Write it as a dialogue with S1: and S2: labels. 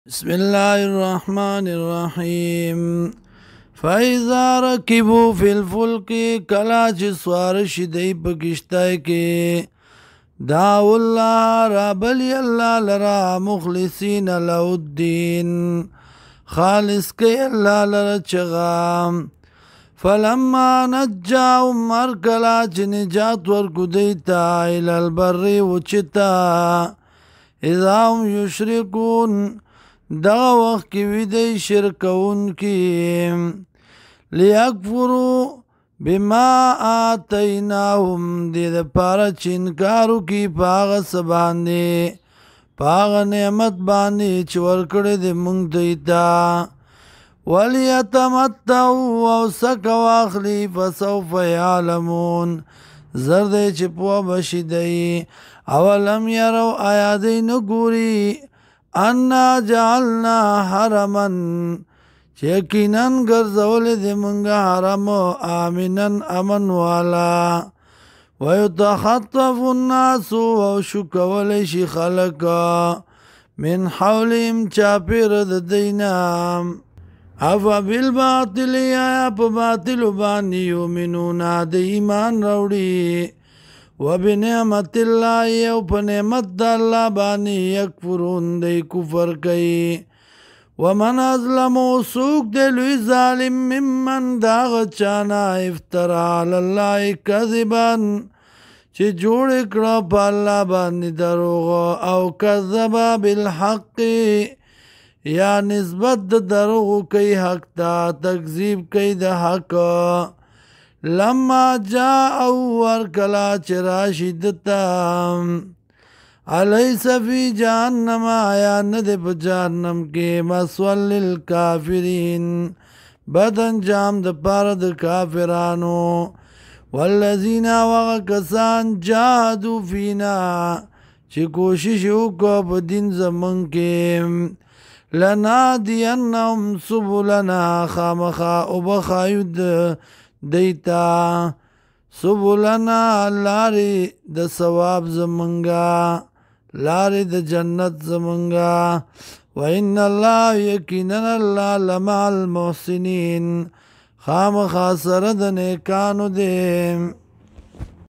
S1: بسم الله الرحمن الرحيم فإذا ركبوا في الفلك کلا چې سوار شي دی په کشتۍ کې دعوا الله رابلی الله لرا مخلصین له الدین خالص کوي الله لرا چغام فلما نجاهم مرکلا چې نجات ورکو دیتا الى البر وچتا اذا هم یشرکون دا وقت کی ویدی شرکون کی لیکفرو بما آتیناهم دید پارا چنکارو کی پاغ سباندی پاغ نعمت باندی چور کڑی دی منگ دیتا ولیتمتعو او سک واخلی فسوف یعلمون زرد چپو بشدی اولم یرو آیا دی نگوری انا جعلنا حرما یقیناً گرزول دی منگا حرم آمنن امن والا ویتخطف الناس وشکولیش خلقا من حولهم چاپیر ددینام افا بالباطل آیا پا باطل بانی یومنون دی ایمان روڑی وبنعمت الله او په نعمت د الله باندې یکفرون دی کفر کوي ومن ازلم سوق دی لوی ظالم ممن داغ چانا افترا علی الله کذبا چې جوړ کړه په الله باندې دروغ او کذب بالحق یا نسبت د دروغ کوي حق ته تکذیب کوي د حق لما جاء ورکلا چراشدتا علیس فی جہنم آیا ندے پا جہنم کے مسول للکافرین بد انجام د پارد کافرانو والذین وغکسان جاہدو فینا چی کوششو کو پا دین زمان کے لنا دینہم سبولنا خامخا ابخایود دیتا سبولنا لاری د ثواب زمنگا لاری د جنت زمنگا وإن اللہ یقینن اللہ لمع المحسنین خام خاسر د نیکانو دیم